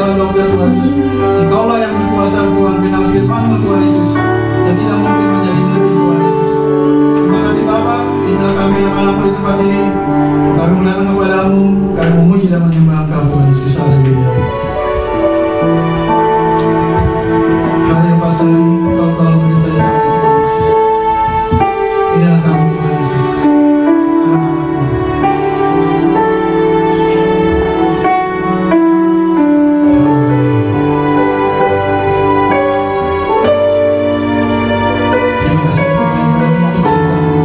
segala dokter Tuhan Yesus. Engkaulah yang berkuasa Tuhan, dengan firman-Mu Tuhan Yesus, yang tidak mungkin menjadi mungkin Tuhan Yesus. Terima kasih Bapa, inilah kami anak-anak di tempat ini. Kami datang kepada-Mu, kami memuji dan menyembah Engkau Tuhan Yesus. Haleluya. Hari lepas hari Engkau selalu menyertai kami Tuhan Yesus. Inilah kami Tuhan Yesus, anak-anak-Mu. Terima kasih untuk kebaikan-Mu, untuk cinta-Mu,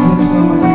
untuk keselamatan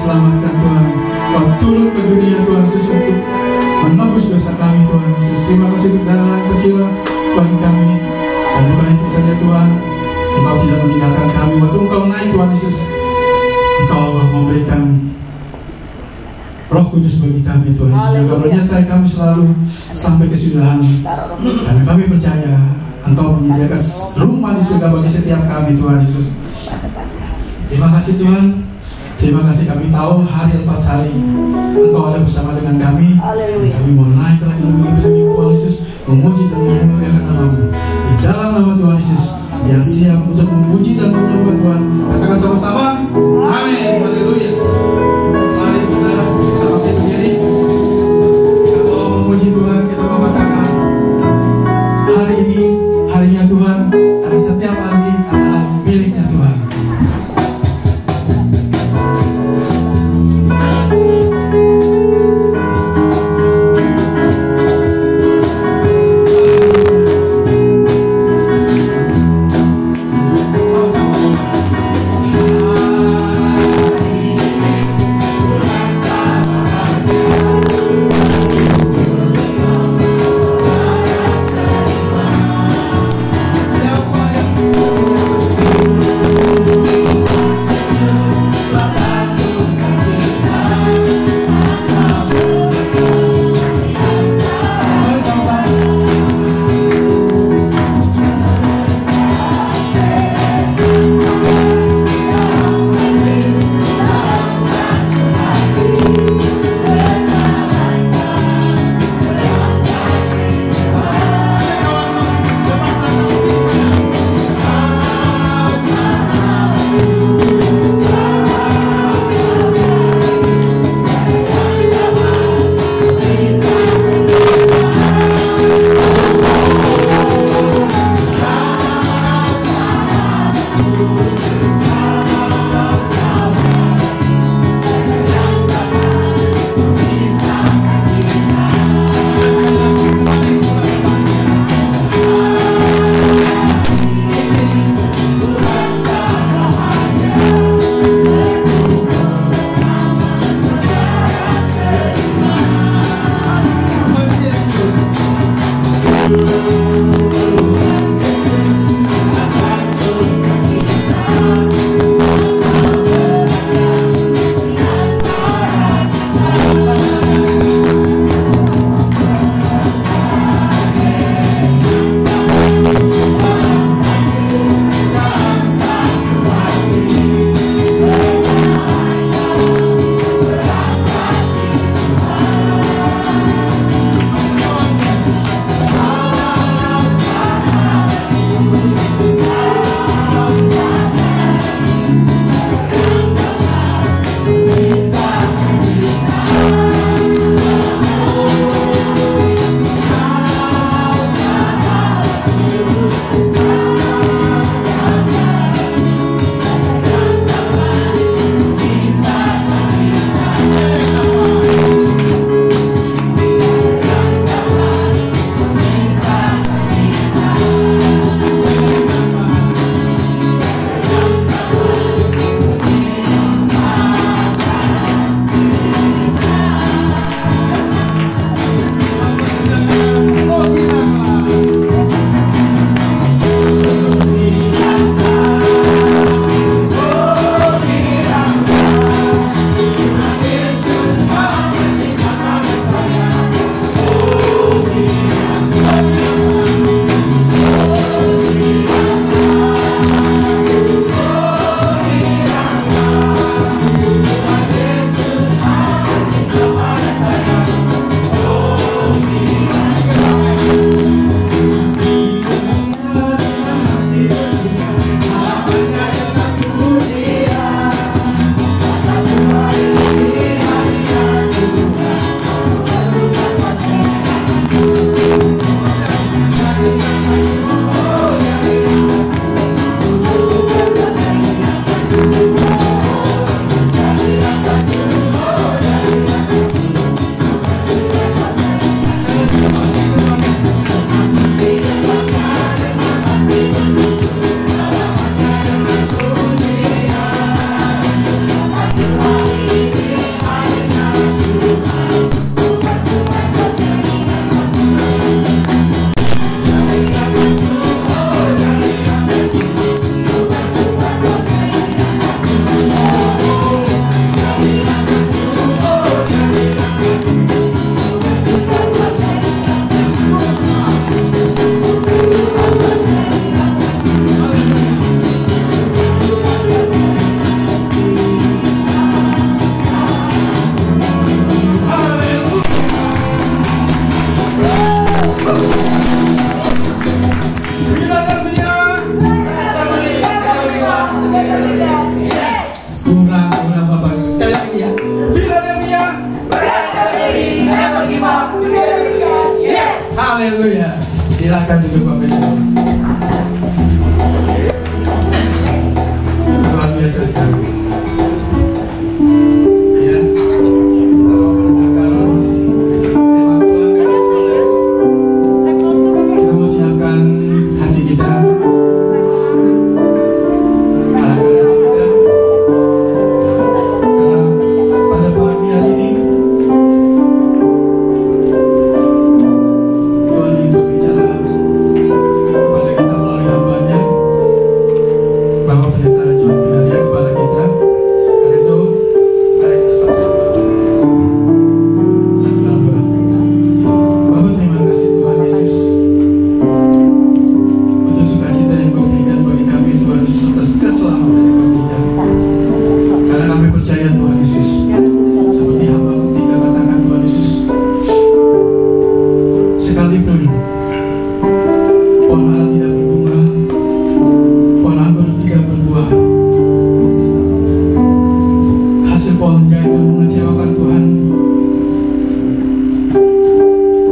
selamatkan Tuhan. Kau turun ke dunia Tuhan Yesus untuk menebus dosa kami Tuhan Yesus. Terima kasih untuk darah yang tercurah bagi kami. Dan bukan itu saja Tuhan, Engkau tidak meninggalkan kami. Waktu Engkau naik Tuhan Yesus, Engkau memberikan Roh Kudus bagi kami Tuhan Yesus. Engkau menyertai kami selalu sampai kesudahan. Karena kami percaya Engkau menyediakan rumah di surga bagi setiap kami Tuhan Yesus. Terima kasih Tuhan. Terima kasih, kami tahu hari lepas hari Engkau ada bersama dengan kami. Kami mau naik lagi lebih-lebih Tuhan Yesus, memuji dan memuliakan nama-Mu. Di dalam nama Tuhan Yesus yang siap untuk memuji dan menyembah Tuhan, katakan sama-sama, amin. Haleluya. Mari saudara, kita bangkit berdiri. Kita mau memuji Tuhan, kita mau katakan hari ini harinya Tuhan, karena setiap hari ini adalah miliknya Tuhan. Silahkan duduk Bapak Ibu. Luar biasa sekali. Ya, kita mau mendengarkan firman Tuhan kami Bapak Ibu. Kita mau siapkan hati kita, arahkan hati kita, karena pada pagi hari ini Tuhan ingin berbicara kepada kita melalui hamba-Nya, Bapak Pendeta John Pinaria, kepada kita. Karena itu, mari kita sama-sama satu dalam doa. Bapak, terima kasih Tuhan Yesus untuk sukacita yang Kau berikan bagi kami, Tuhan Yesus, atas keselamatan yang Kau berikan. Karena kami percaya Tuhan Yesus, seperti hamba ketika katakan Tuhan Yesus, sekalipun pohon ara tidak berbunga, pohon anggur tidak berbuah, hasil pohonnya itu mengecewakan Tuhan.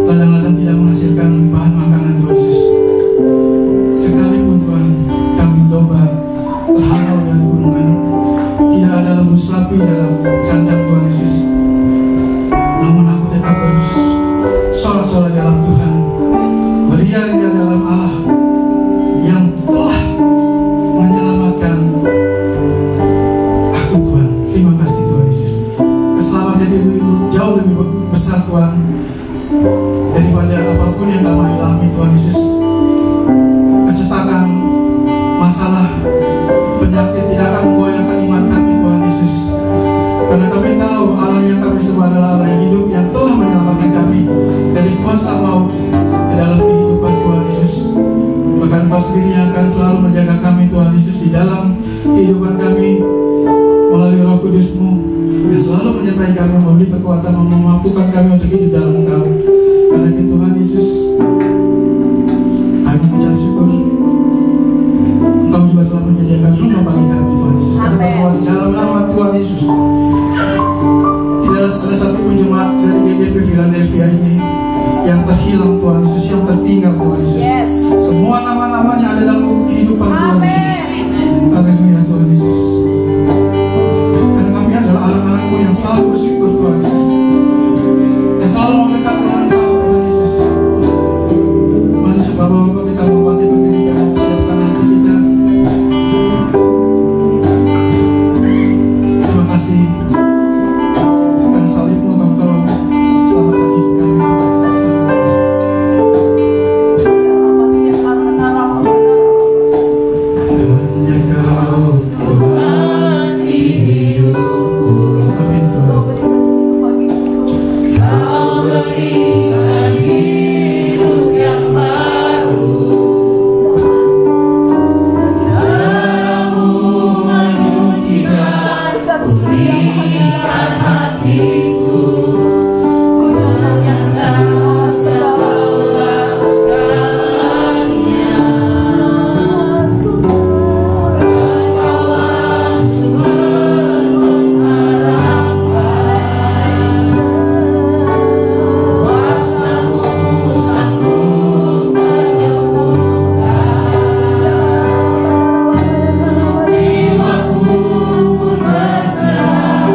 Ladang-ladang tidak menghasilkan bahan makanan Tuhan Yesus. Sekalipun Tuhan kami domba terhalau dari gunungan, tidak ada lembu sapi dalam kandang Tuhan Yesus, namun aku tetap bersorak-sorak dalam Tuhan, beria-ria dalam Allah yang telah menyelamatkan aku Tuhan. Terima kasih Tuhan Yesus. Keselamatan itu jauh lebih besar Tuhan daripada apapun yang kami alami Tuhan Yesus. Kesesakan, masalah, penyakit tidak akan menggoyahkan iman kami Tuhan Yesus. Karena kami tahu Allah yang kami sembah adalah Allah yang hidup, yang telah menyelamatkan kami dari kuasa maut ke dalam kehidupan Tuhan Yesus. Bahkan Kau sendiri yang akan selalu menjaga kami Tuhan Yesus di dalam kehidupan kami melalui Roh Kudus-Mu yang selalu menyertai kami, memberi kekuatan, memampukan kami untuk hidup dalam Engkau. Karena itu Tuhan Yesus, kami mengucap syukur Engkau juga telah menyediakan rumah bagi kami Tuhan Yesus. Kami berdoa di dalam nama Tuhan Yesus, tidak ada satu pun jemaat dari GGP Philadelphia ini yang terhilang Tuhan Yesus, yang tertinggal Tuhan Yesus. Semua nama-namanya ada dalam kehidupan Tuhan Yesus. Haleluya Tuhan Yesus. Karena kami adalah anak-anak-Mu yang selalu bersyukur Tuhan Yesus, yang selalu mendekat dengan Engkau Tuhan Yesus. Mari Bapak-Bapak kita mau bangkit berdiri, kami siapkan hati kita. Terima kasih karena salib-Mu Kau telah selamatkan hidup kami Tuhan Yesus. Hanya Kau Tuhan hidupku. Amin Tuhan. Kau berikan hidup yang baru, darah-Mu menyuci dan pulihkan hatiku. Gunung yang tak sebelah segalanya, Engkaulah sumber pengharapan. Kuasa-Mu sanggup menyembuhkan, jiwaku pun berserah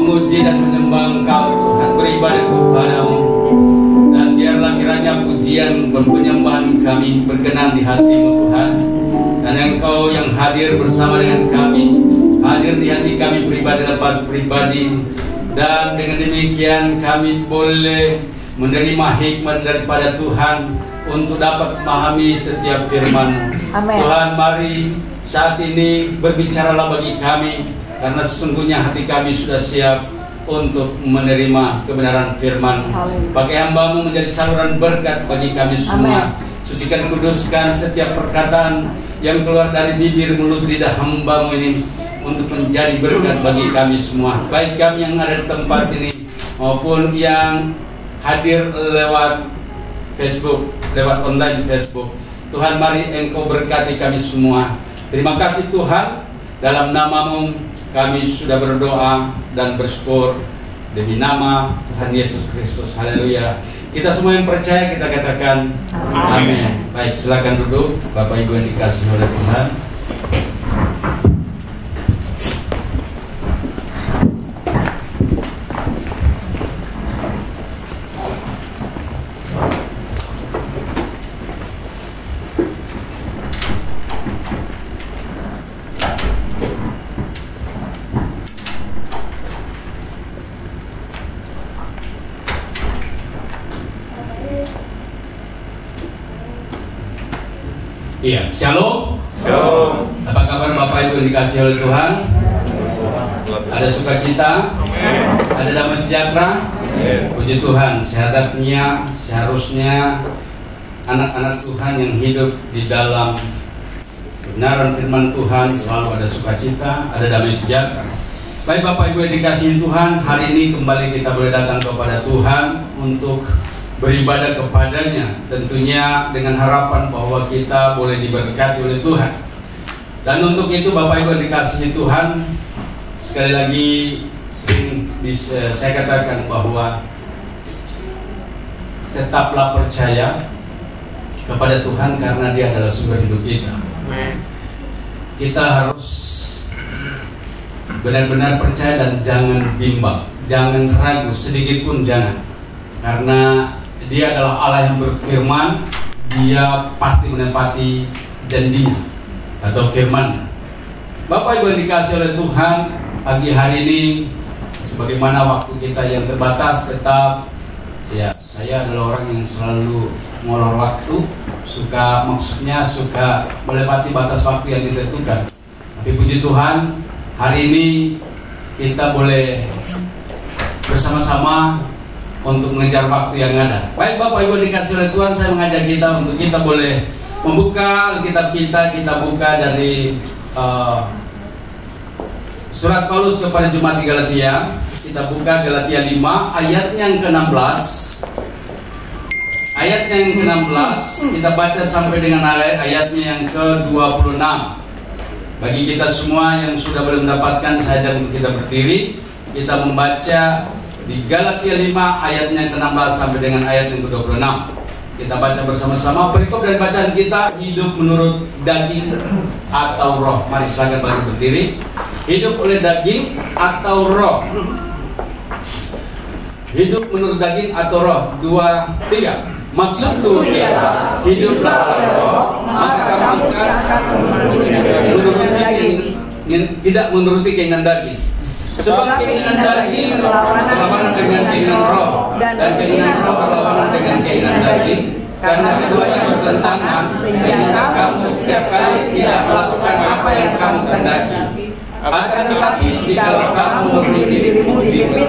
memuji dan menyembah Engkau Tuhan, beribadah kepada-Mu. Dan biarlah kiranya pujian dan penyembahan kami berkenan di hati-Mu Tuhan. Dan Engkau yang hadir bersama dengan kami, hadir di hati kami pribadi dan pas pribadi. Dan dengan demikian kami boleh menerima hikmat daripada Tuhan untuk dapat memahami setiap firman. Tuhan, mari saat ini berbicaralah bagi kami, karena sesungguhnya hati kami sudah siap untuk menerima kebenaran firman. Pakai hamba-Mu menjadi saluran berkat bagi kami semua. Sucikan, kuduskan setiap perkataan yang keluar dari bibir mulut lidah hamba-Mu ini untuk menjadi berkat bagi kami semua, baik kami yang ada di tempat ini maupun yang hadir lewat Facebook, lewat online Facebook. Tuhan, mari Engkau berkati kami semua. Terima kasih Tuhan, dalam nama-Mu kami sudah berdoa dan bersyukur demi nama Tuhan Yesus Kristus. Haleluya. Kita semua yang percaya kita katakan amin. Baik, silakan duduk Bapak Ibu yang dikasihi oleh Tuhan. Iya, shalom. Shalom. Apa kabar Bapak Ibu yang dikasihi oleh Tuhan? Ada sukacita? Ada damai sejahtera? Puji Tuhan. Seharusnya anak-anak Tuhan yang hidup di dalam kebenaran firman Tuhan selalu ada sukacita, ada damai sejahtera. Baik Bapak Ibu yang dikasihi Tuhan, hari ini kembali kita boleh datang kepada Tuhan untuk beribadah kepadanya, tentunya dengan harapan bahwa kita boleh diberkati oleh Tuhan. Dan untuk itu Bapak Ibu dikasihi Tuhan, sekali lagi sering saya katakan bahwa tetaplah percaya kepada Tuhan, karena Dia adalah sumber hidup kita. Kita harus benar-benar percaya dan jangan bimbang, jangan ragu sedikit pun, jangan. Karena Dia adalah Allah yang berfirman, Dia pasti menepati janjinya atau firman-Nya. Bapak Ibu yang dikasihi oleh Tuhan, pagi hari ini sebagaimana waktu kita yang terbatas, tetap ya, saya adalah orang yang selalu molor waktu, suka melewati batas waktu yang ditentukan. Tapi puji Tuhan, hari ini kita boleh bersama-sama untuk mengejar waktu yang ada. Baik Bapak Ibu dikasih oleh Tuhan, saya mengajak kita untuk kita boleh membuka Alkitab kita buka dari surat Paulus kepada jemaat di Galatia. Kita buka Galatia 5 ayatnya yang ke-16. Ayatnya yang ke-16 kita baca sampai dengan ayatnya yang ke-26. Bagi kita semua yang sudah boleh mendapatkan, saya ajak untuk kita berdiri. Kita membaca di Galatia 5 ayatnya ke-16 sampai dengan ayat yang ke-26. Kita baca bersama-sama. Perikop dari bacaan kita, hidup menurut daging atau roh. Mari silakan bagi berdiri. Hidup oleh daging atau roh. Hidup menurut daging atau roh. 2, 3. Maksudku ialah hiduplah oleh roh, maka kamu akan tidak menuruti keinginan daging. Sebab keinginan daging berlawanan dengan keinginan roh, dan keinginan roh berlawanan dengan keinginan daging. Karena keduanya bertentangan, sehingga kamu setiap kali tidak melakukan apa yang kamu kehendaki. Akan tetapi jika kamu menuruti dirimu dipimpin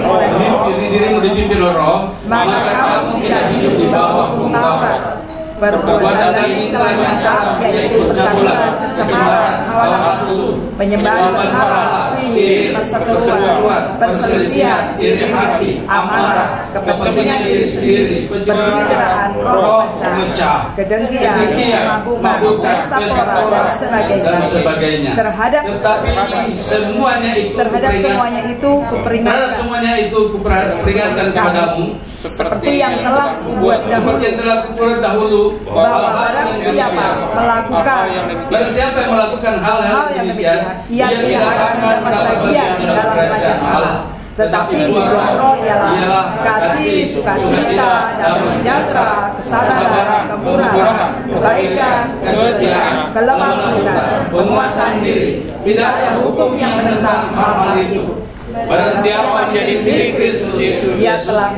oleh roh, maka kamu tidak hidup di bawah hukum Taurat. Perbuatan daging telah nyata, yaitu percabulan, kecemaran, hawa nafsu, penyembahan berhala, sihir, perseteruan, perselisihan, iri hati, amarah, kepentingan diri sendiri, penceritaan, roh pemecah, kedengkian, mabukan, pesta pora, dan sebagainya. Tetapi semuanya itu kuperingatkan kepadamu, seperti yang telah kubuat dahulu, bahwa barang siapa yang melakukan hal-hal yang demikian, ia tidak akan mendapat bagian dalam kerajaan Allah. tetapi buah roh ialah kasih, sukacita, damai sejahtera, kesabaran, kemurahan, kebaikan, kesetiaan, kelemah lembutan, penguasaan diri. Tidak ada hukum yang menentang hal-hal itu. Barang siapa menjadi milik Kristus Yesus, ia telah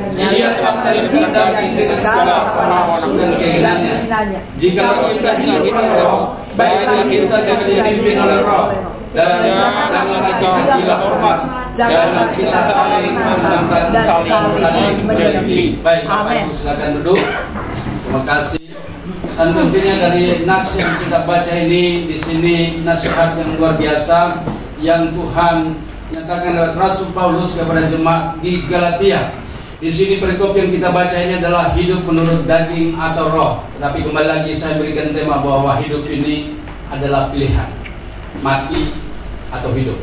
terdamai dengan segala nafsu dan keinginannya. Jika kita hidup oleh Roh, baiklah kita jangan dipimpin oleh Roh, dan janganlah kita gila hormat, dan kita saling menentang dan saling menyakiti. Baik, Bapak Ibu silakan duduk. Terima kasih. Dan tentunya dari nats yang kita baca ini, di sini nasihat yang luar biasa yang Tuhan nyatakan lewat Rasul Paulus kepada jemaat di Galatia. Di sini perikop yang kita baca ini adalah hidup menurut daging atau roh. Tetapi kembali lagi saya berikan tema bahwa hidup ini adalah pilihan, mati atau hidup,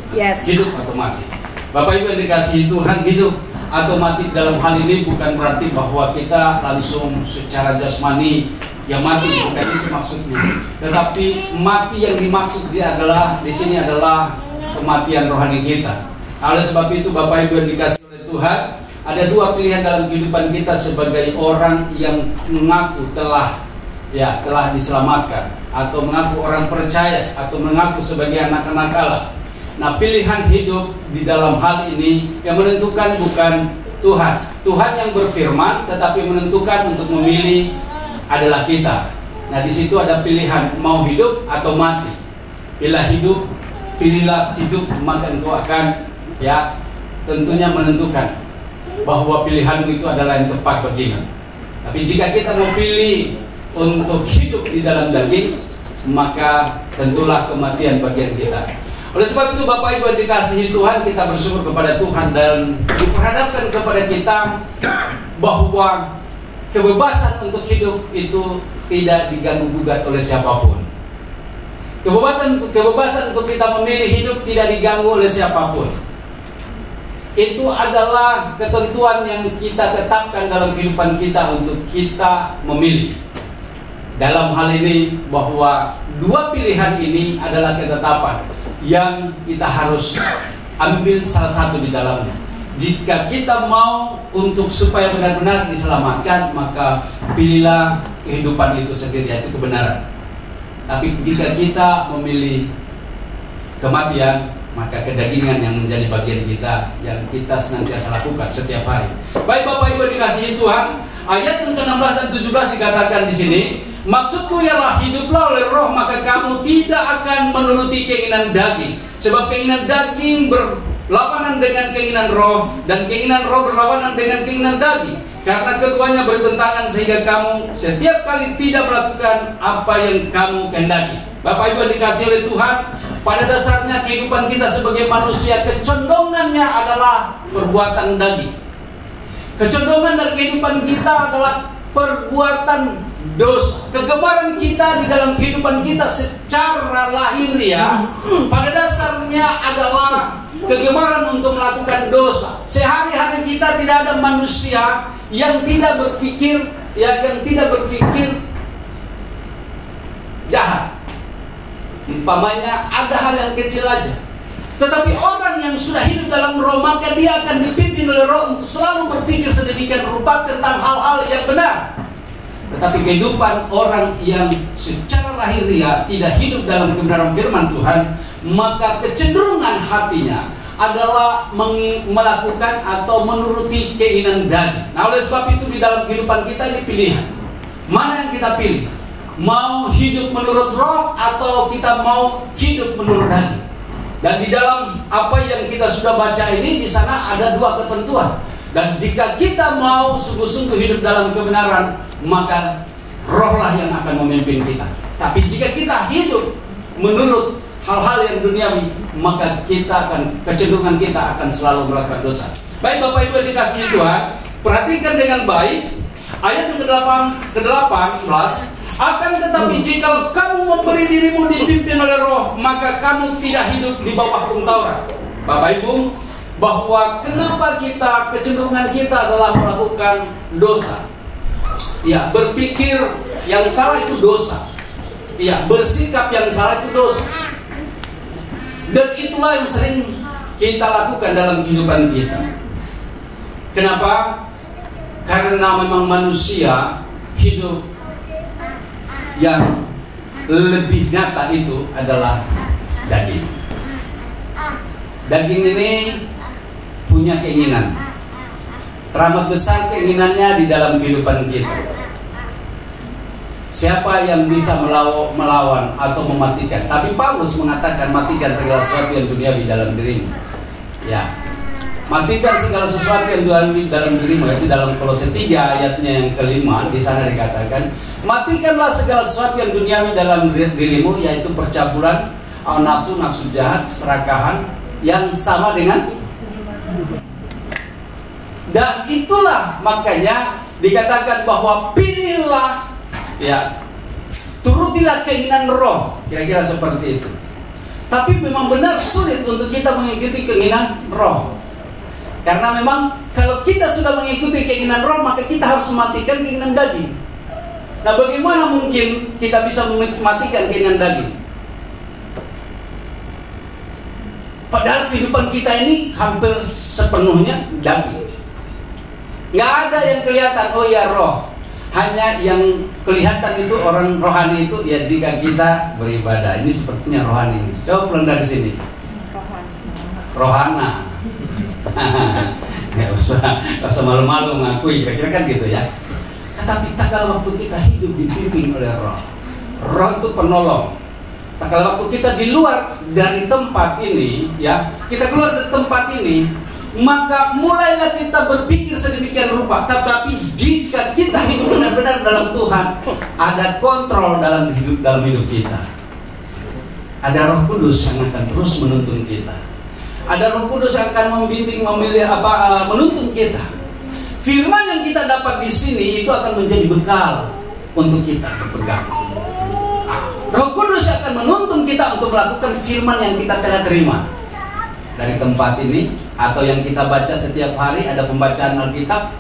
hidup atau mati. Bapak Ibu yang dikasihi Tuhan, hidup atau mati dalam hal ini bukan berarti bahwa kita langsung secara jasmani yang mati, bukan itu maksudnya. Tetapi mati yang dimaksud dia adalah di sini adalah kematian rohani kita. Oleh sebab itu Bapak Ibu yang dikasihi oleh Tuhan, ada dua pilihan dalam kehidupan kita sebagai orang yang mengaku telah diselamatkan, atau mengaku orang percaya, atau mengaku sebagai anak-anak Allah. Nah, pilihan hidup di dalam hal ini yang menentukan bukan Tuhan. Tuhan yang berfirman, tetapi menentukan untuk memilih adalah kita. Nah, di situ ada pilihan mau hidup atau mati. Pilihlah hidup, maka engkau akan tentunya menentukan bahwa pilihanmu itu adalah yang tepat bagimu. Tapi jika kita mau pilih untuk hidup di dalam daging, maka tentulah kematian bagian kita. Oleh sebab itu Bapak Ibu yang dikasihi Tuhan, kita bersyukur kepada Tuhan dan diperhadapkan kepada kita bahwa kebebasan untuk hidup itu tidak diganggu-gugat oleh siapapun. Kebebasan untuk kita memilih hidup tidak diganggu oleh siapapun. Itu adalah ketentuan yang kita tetapkan dalam kehidupan kita untuk kita memilih. Dalam hal ini bahwa dua pilihan ini adalah ketetapan yang kita harus ambil salah satu di dalamnya. Jika kita mau untuk supaya benar-benar diselamatkan, maka pilihlah kehidupan itu sendiri, yaitu kebenaran. Tapi jika kita memilih kematian, maka kedagingan yang menjadi bagian kita, yang kita senantiasa lakukan setiap hari. Baik Bapak Ibu dikasihi Tuhan, ayat yang ke-16 dan 17 dikatakan di sini, maksudku ialah hiduplah oleh Roh, maka kamu tidak akan menuruti keinginan daging. Sebab keinginan daging berlawanan dengan keinginan Roh, dan keinginan Roh berlawanan dengan keinginan daging. Karena keduanya bertentangan sehingga kamu setiap kali tidak melakukan apa yang kamu kehendaki. Bapak Ibu yang dikasihi oleh Tuhan, pada dasarnya kehidupan kita sebagai manusia kecenderungannya adalah perbuatan daging. Kecenderungan dari kehidupan kita adalah perbuatan dosa. Kegemaran kita di dalam kehidupan kita secara lahiriah pada dasarnya adalah kegemaran untuk melakukan dosa. Sehari-hari kita tidak ada manusia yang tidak berpikir jahat. Umpamanya ada hal yang kecil aja. Tetapi orang yang sudah hidup dalam Roh, maka dia akan dipimpin oleh Roh untuk selalu berpikir sedemikian rupa tentang hal-hal yang benar. Tetapi kehidupan orang yang secara lahiriah tidak hidup dalam kebenaran firman Tuhan, maka kecenderungan hatinya adalah melakukan atau menuruti keinginan daging. Nah, oleh sebab itu di dalam kehidupan kita ini pilihan. Mana yang kita pilih? Mau hidup menurut Roh atau kita mau hidup menurut daging? Dan di dalam apa yang kita sudah baca ini, di sana ada dua ketentuan. Dan jika kita mau sungguh-sungguh hidup dalam kebenaran, maka Rohlah yang akan memimpin kita. Tapi jika kita hidup menurut hal-hal yang duniawi, maka kecenderungan kita akan selalu melakukan dosa. Baik Bapak Ibu yang dikasihi Tuhan, perhatikan dengan baik ayat yang ke-18. Akan tetapi jika kamu memberi dirimu dipimpin oleh Roh, maka kamu tidak hidup di bawah hukum Taurat. Bapak Ibu, bahwa kenapa kecenderungan kita adalah melakukan dosa. Ya, berpikir yang salah itu dosa. Ya, bersikap yang salah itu dosa. Dan itulah yang sering kita lakukan dalam kehidupan kita. Kenapa? Karena memang manusia hidup yang lebih nyata itu adalah daging. Daging ini punya keinginan. Teramat besar keinginannya di dalam kehidupan kita. Siapa yang bisa melawan atau mematikan? Tapi Paulus mengatakan matikan segala sesuatu yang duniawi dalam dirimu. Ya, matikan segala sesuatu yang duniawi dalam dirimu. Itu dalam Kolose 3 ayatnya yang kelima. Di sana dikatakan, matikanlah segala sesuatu yang duniawi dalam dirimu, yaitu percabulan, nafsu jahat, serakahan yang sama dengan. Dan itulah makanya dikatakan bahwa pilihlah, ya, turutilah keinginan roh, kira-kira seperti itu. Tapi memang benar sulit untuk kita mengikuti keinginan roh, karena memang kalau kita sudah mengikuti keinginan roh, maka kita harus mematikan keinginan daging. Nah, bagaimana mungkin kita bisa mematikan keinginan daging? Padahal kehidupan kita ini hampir sepenuhnya daging. Nggak ada yang kelihatan, oh ya roh. Hanya yang kelihatan itu orang rohani itu ya jika kita beribadah. Ini sepertinya rohani ini. Coba pulang dari sini. Rohana. Nggak usah malu-malu mengakui, kira-kira kan gitu ya. Tetapi tak kala waktu kita hidup dipimpin oleh roh. Roh itu penolong. Tak kala waktu kita di luar dari tempat ini, ya, kita keluar dari tempat ini, maka mulailah kita berpikir sedemikian rupa. Tetapi jika kita hidup benar-benar dalam Tuhan, ada kontrol dalam hidup kita. Ada Roh Kudus yang akan terus menuntun kita. Ada Roh Kudus yang akan membimbing, menuntun kita. Firman yang kita dapat di sini itu akan menjadi bekal untuk kita berpegang. Roh Kudus akan menuntun kita untuk melakukan firman yang kita telah terima dari tempat ini, atau yang kita baca setiap hari. Ada pembacaan Alkitab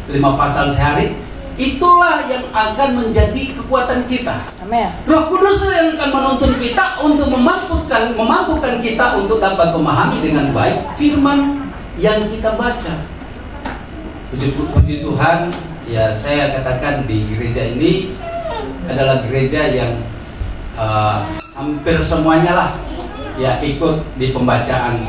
5 pasal sehari. Itulah yang akan menjadi kekuatan kita. Amin. Roh Kudus yang akan menuntun kita untuk memampukan kita untuk dapat memahami dengan baik firman yang kita baca. Puji Tuhan, ya, saya katakan di gereja ini adalah gereja yang hampir semuanya lah, ya, ikut di pembacaan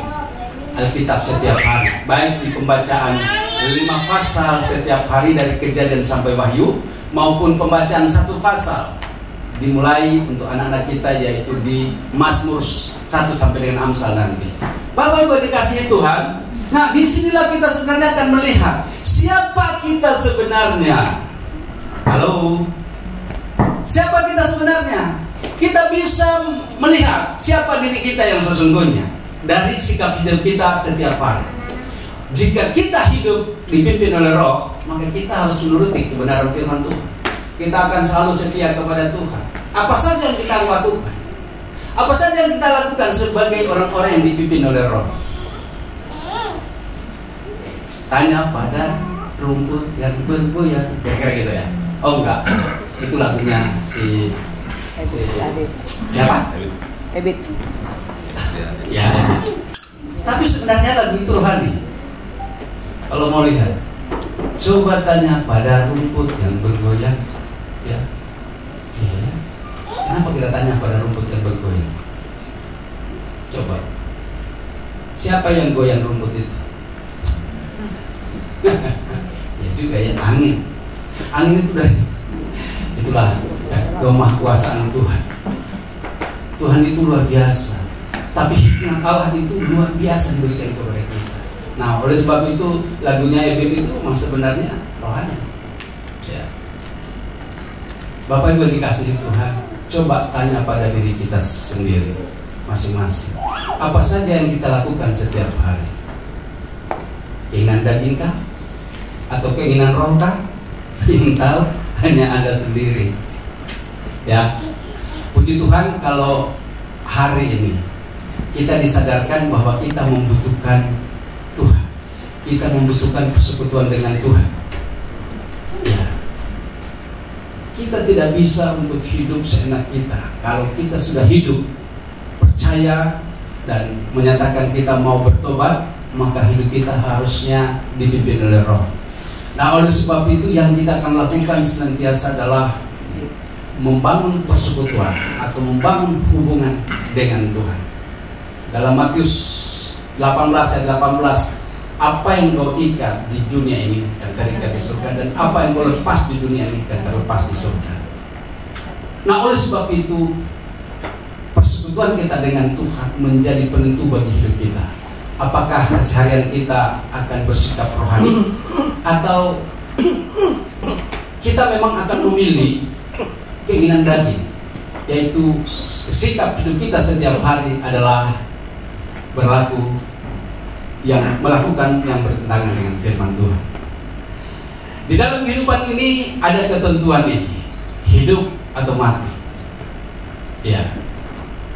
Alkitab setiap hari, baik di pembacaan 5 pasal setiap hari dari Kejadian sampai Wahyu, maupun pembacaan 1 pasal dimulai untuk anak-anak kita, yaitu di Mazmur 1 sampai dengan Amsal nanti. Bapak Ibu dikasihi Tuhan, nah disinilah kita sebenarnya akan melihat siapa kita sebenarnya. Halo, siapa kita sebenarnya? Kita bisa melihat siapa diri kita yang sesungguhnya dari sikap hidup kita setiap hari. Jika kita hidup dipimpin oleh Roh, maka kita harus menuruti kebenaran firman Tuhan. Kita akan selalu setia kepada Tuhan. Apa saja yang kita lakukan, apa saja yang kita lakukan sebagai orang-orang yang dipimpin oleh Roh. Tanya pada rumput yang bergoyang, kira-kira gitu ya. Oh enggak, itu lagunya siapa? Ebit. Ya. Tapi sebenarnya lagu itu rohani. Kalau mau lihat, coba tanya pada rumput yang bergoyang, ya. Ya. Kenapa kita tanya pada rumput yang bergoyang? Coba, siapa yang goyang rumput itu? Ya juga ya, angin. Angin itu itulah kemahkuasaan Tuhan. Tuhan itu luar biasa. Tapi hikmat Allah itu luar biasa diberikan kepada kita. Nah, oleh sebab itu lagunya Ebit itu memang sebenarnya rohani. Ya. Bapak Ibu dikasihi Tuhan, coba tanya pada diri kita sendiri, masing-masing. Apa saja yang kita lakukan setiap hari? Keinginan daging kah? Atau keinginan roh kah? Yang tahu hanya Anda sendiri. Ya, puji Tuhan kalau hari ini kita disadarkan bahwa kita membutuhkan Tuhan. Kita membutuhkan persekutuan dengan Tuhan. Ya, kita tidak bisa untuk hidup seenak kita. Kalau kita sudah hidup percaya dan menyatakan kita mau bertobat, maka hidup kita harusnya dipimpin oleh Roh. Nah, oleh sebab itu yang kita akan lakukan senantiasa adalah membangun persekutuan atau membangun hubungan dengan Tuhan. Dalam Matius 18 ayat 18, apa yang kau ikat di dunia ini akan terikat di surga, dan apa yang kau lepas di dunia ini akan terlepas di surga. Nah, oleh sebab itu persekutuan kita dengan Tuhan menjadi penentu bagi hidup kita. Apakah keseharian kita akan bersikap rohani, atau kita memang akan memilih keinginan daging, yaitu sikap hidup kita setiap hari adalah berlaku yang melakukan yang bertentangan dengan firman Tuhan. Di dalam kehidupan ini ada ketentuan ini, hidup atau mati. Ya.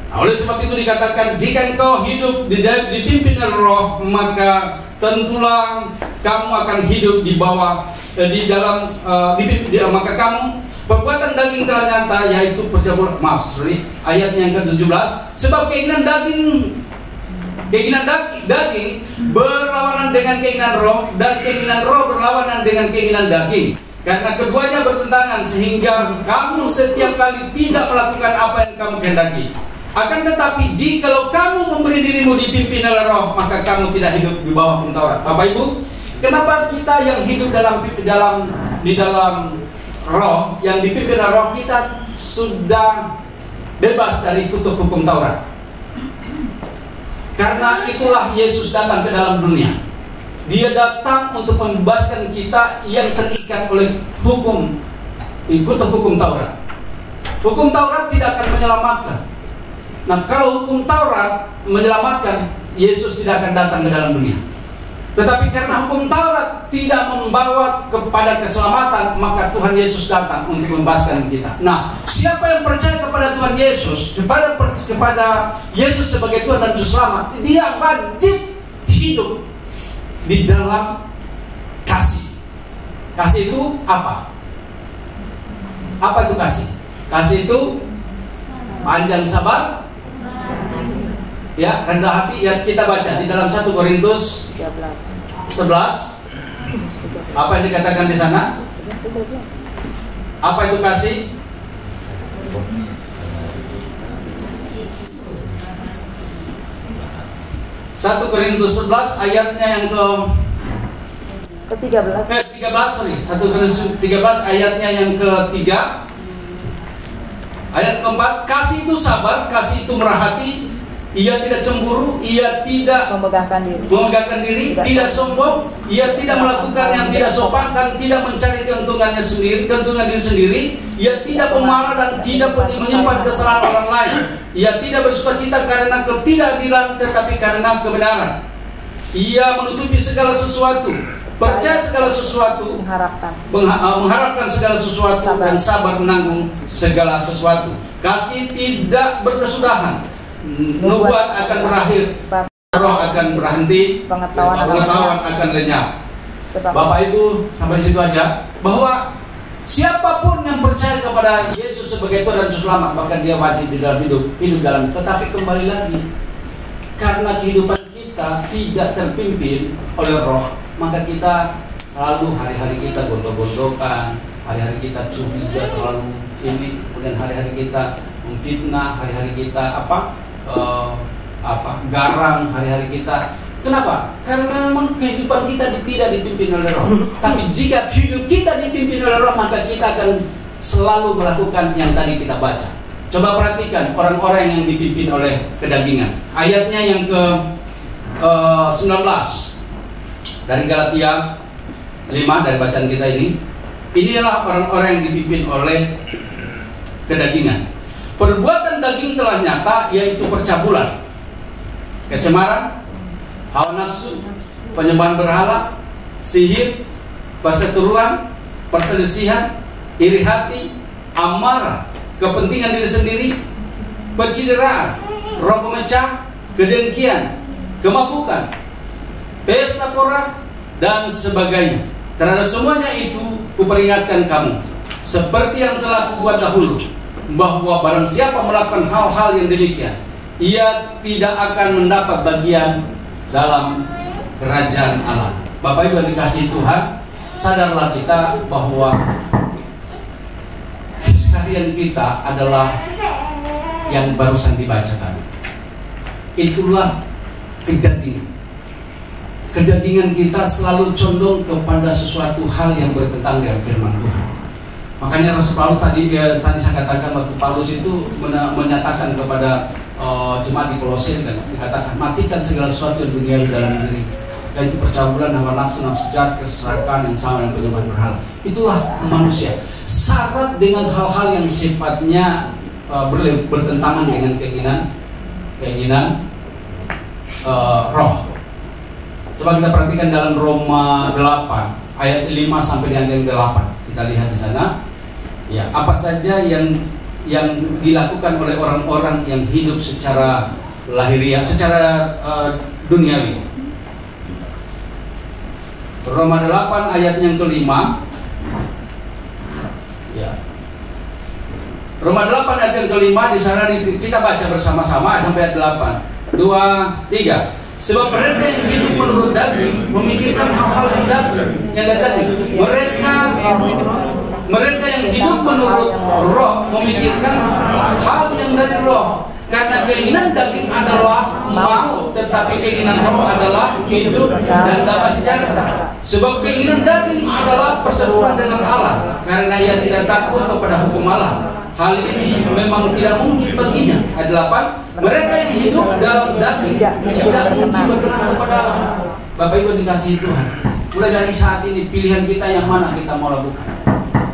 Nah, oleh sebab itu dikatakan, jika engkau hidup dipimpin oleh Roh, maka tentulah kamu akan hidup di bawah maka kamu perbuatan daging telah nyata, yaitu perjamuan. Ayatnya yang ke-17, sebab keinginan daging berlawanan dengan keinginan Roh, dan keinginan Roh berlawanan dengan keinginan daging. Karena keduanya bertentangan, sehingga kamu setiap kali tidak melakukan apa yang kamu kehendaki. Akan tetapi jikalau kamu memberi dirimu dipimpin oleh Roh, maka kamu tidak hidup di bawah hukum Taurat. Bapak Ibu, kenapa kita yang hidup di dalam Roh, yang dipimpin oleh Roh, kita sudah bebas dari kutuk hukum Taurat? Karena itulah Yesus datang ke dalam dunia. Dia datang untuk membebaskan kita yang terikat oleh kutuk hukum Taurat. Hukum Taurat tidak akan menyelamatkan. Nah, kalau hukum Taurat menyelamatkan, Yesus tidak akan datang ke dalam dunia. Tetapi karena hukum Taurat tidak membawa kepada keselamatan, maka Tuhan Yesus datang untuk membebaskan kita. Nah, siapa yang percaya kepada Tuhan Yesus, kepada Yesus sebagai Tuhan dan Juru Selamat, dia wajib hidup di dalam kasih. Kasih itu apa? Apa itu kasih? Kasih itu panjang sabar, ya, rendah hati. Ya, kita baca di dalam 1 Korintus 11. Apa yang dikatakan di sana? Apa itu kasih? Satu Korintus 11 ayatnya yang ke-13. 1 Korintus 13 ayatnya yang ke-3. Ayat keempat, kasih itu sabar, kasih itu merahati, ia tidak cemburu, ia tidak memegahkan diri, tidak sombong, ia tidak melakukan yang tidak sopan dan tidak mencari keuntungan diri sendiri, ia tidak pemarah dan tidak menyimpan kesalahan orang lain, ia tidak bersukacita karena ketidakadilan tetapi karena kebenaran, ia menutupi segala sesuatu, percaya segala sesuatu, mengharapkan segala sesuatu, dan sabar menanggung segala sesuatu. Kasih tidak berkesudahan, nubuat akan berakhir, roh akan berhenti, pengetahuan akan lenyap. Bapak Ibu, sampai di situ aja, bahwa siapapun yang percaya kepada Yesus sebagai Tuhan dan Juru Selamat, maka dia wajib di dalam hidup dalam. Tetapi kembali lagi, karena kehidupan kita tidak terpimpin oleh Roh, maka kita selalu hari-hari kita gontok-gontokan, hari-hari kita curiga terlalu ini, kemudian hari-hari kita memfitnah, hari-hari kita garang, hari-hari kita. Kenapa? Karena memang kehidupan kita tidak dipimpin oleh Roh. Tapi jika hidup kita dipimpin oleh Roh, maka kita akan selalu melakukan yang tadi kita baca. Coba perhatikan orang-orang yang dipimpin oleh kedagingan. Ayatnya yang ke 19 dari Galatia 5 dari bacaan kita ini. Inilah orang-orang yang dipimpin oleh kedagingan. Perbuatan daging telah nyata, yaitu percabulan, kecemaran, hawa nafsu, penyembahan berhala, sihir, perseteruan, perselisihan, iri hati, amarah, kepentingan diri sendiri, percideraan, roh pemecah, kedengkian, kemabukan, pesta pora, dan sebagainya. Terhadap semuanya itu kuperingatkan kamu, seperti yang telah kubuat dahulu, bahwa barang siapa melakukan hal-hal yang demikian, ia tidak akan mendapat bagian dalam kerajaan Allah. Bapak Ibu yang dikasihi Tuhan, sadarlah kita bahwa keseharian kita adalah yang barusan dibaca tadi. Itulah kedagingan. Kedagingan kita selalu condong kepada sesuatu hal yang bertentangan dengan firman Tuhan. Makanya Rasul Paulus tadi saya katakan, waktu Paulus itu menyatakan kepada jemaat di Kolose, dikatakan matikan segala sesuatu yang duniawi dalam diri, yaitu percabulan, hawa nafsu, nafsu jahat, keserakahan yang sama dan penyembahan berhala. Itulah manusia. Syarat dengan hal-hal yang sifatnya bertentangan dengan keinginan roh. Coba kita perhatikan dalam Roma 8 ayat 5 sampai dengan yang 8. Kita lihat di sana. Ya, apa saja yang dilakukan oleh orang-orang yang hidup secara lahiriah, secara duniawi. Roma 8 ayat yang kelima. Ya. Roma 8 ayat yang kelima, di sana kita baca bersama-sama sampai ayat 8. 2, 3. Sebab mereka yang hidup menurut daging memikirkan hal-hal yang daging. Mereka yang hidup menurut roh memikirkan hal yang dari roh. Karena keinginan daging adalah maut, tetapi keinginan roh adalah hidup dan damai sejahtera. Sebab keinginan daging adalah perseteruan dengan Allah, karena ia tidak takut kepada hukum Allah. Hal ini memang tidak mungkin baginya. Ayat 8, mereka yang hidup dalam daging tidak mungkin berkenan kepada Allah. Bapak Ibu dikasihi Tuhan, mulai dari saat ini pilihan kita yang mana kita mau lakukan.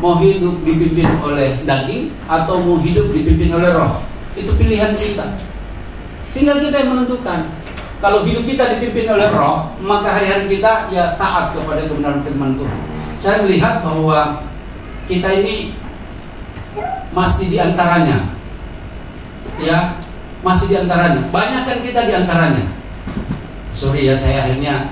Mau hidup dipimpin oleh daging atau mau hidup dipimpin oleh roh? Itu pilihan kita. Tinggal kita yang menentukan. Kalau hidup kita dipimpin oleh roh, maka hari-hari kita ya taat kepada kebenaran firman Tuhan. Saya melihat bahwa kita ini masih di antaranya. Ya, masih di antaranya. Banyak kan kita di antaranya. Sorry ya, saya akhirnya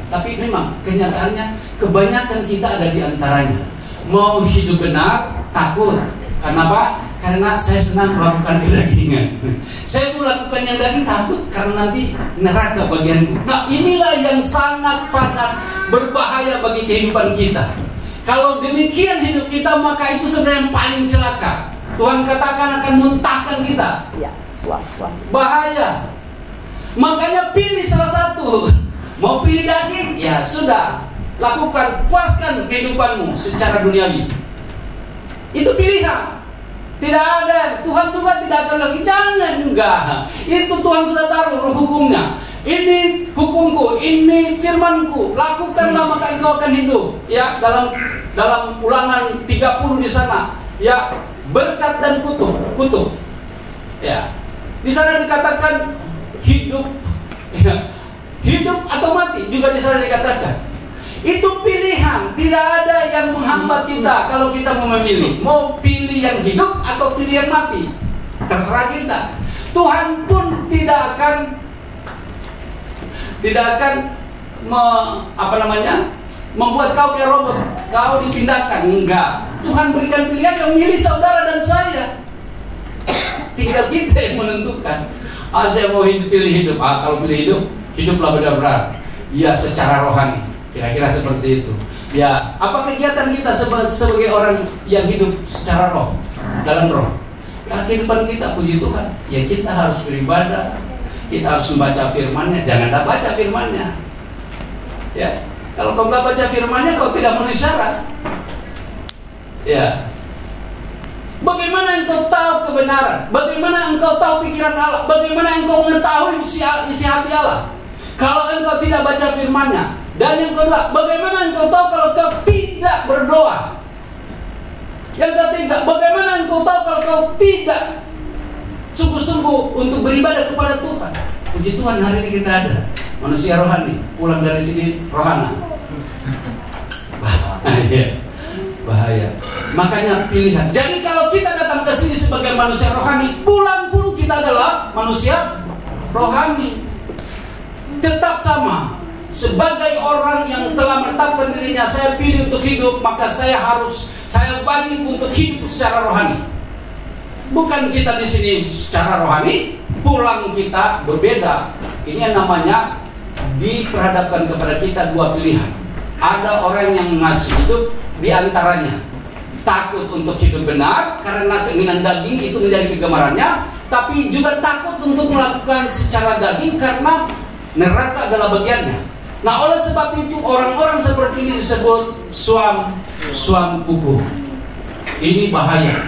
tapi memang kenyataannya kebanyakan kita ada di antaranya. Mau hidup benar, takut. Kenapa? Karena saya senang melakukan kedagingan. Saya melakukan yang daging takut karena nanti neraka bagianku. Nah, inilah yang sangat-sangat berbahaya bagi kehidupan kita. Kalau demikian hidup kita, maka itu sebenarnya yang paling celaka. Tuhan katakan akan muntahkan kita. Bahaya. Makanya pilih salah satu. Mau pilih daging? Ya sudah, lakukan, puaskan kehidupanmu secara duniawi. Itu pilihan. Tidak ada, Tuhan juga tidak akan lagi, jangan, enggak. Itu Tuhan sudah taruh hukumnya. Ini hukumku, ini firmanku, lakukanlah maka engkau akan hidup. Ya, dalam Ulangan 30 di sana, ya, berkat dan kutuk. Ya. Di sana dikatakan hidup, ya, hidup atau mati juga di sana dikatakan. Itu pilihan, tidak ada yang menghambat kita kalau kita mau memilih. Mau pilih yang hidup atau pilih yang mati, terserah kita. Tuhan pun tidak akan membuat kau kayak robot, kau dipindahkan. Enggak. Tuhan berikan pilihan yang milih saudara dan saya. Tinggal kita yang menentukan. Saya mau pilih hidup. Kalau pilih hidup, hiduplah benar-benar. Ya, secara rohani. Kira-kira seperti itu. Ya, apa kegiatan kita sebagai orang yang hidup secara roh, dalam roh? Ya, kehidupan kita, puji Tuhan. Ya, kita harus beribadah, kita harus membaca firman-Nya. Jangan baca firman-Nya. Ya, kalau kau tidak baca firman-Nya, kau tidak memenuhi syarat. Ya. Bagaimana engkau tahu kebenaran? Bagaimana engkau tahu pikiran Allah? Bagaimana engkau mengetahui isi hati Allah? Kalau engkau tidak baca firman-Nya. Dan yang kedua, bagaimana engkau tahu kalau kau tidak berdoa? Yang ketiga, bagaimana engkau tahu kalau kau tidak sungguh-sungguh untuk beribadah kepada Tuhan? Puji Tuhan, hari ini kita ada manusia rohani, pulang dari sini rohana. Bahaya. Makanya pilihan. Jadi kalau kita datang ke sini sebagai manusia rohani, pulang pun kita adalah manusia rohani. Tetap sama. Sebagai orang yang telah menetapkan dirinya, saya pilih untuk hidup, maka saya wajib untuk hidup secara rohani. Bukan kita di sini secara rohani, pulang kita berbeda. Ini yang namanya diperhadapkan kepada kita dua pilihan. Ada orang yang ngasih hidup, di antaranya takut untuk hidup benar karena keinginan daging itu menjadi kegemarannya, tapi juga takut untuk melakukan secara daging karena neraka adalah bagiannya. Nah, oleh sebab itu orang-orang seperti ini disebut suam kuku. Ini bahaya,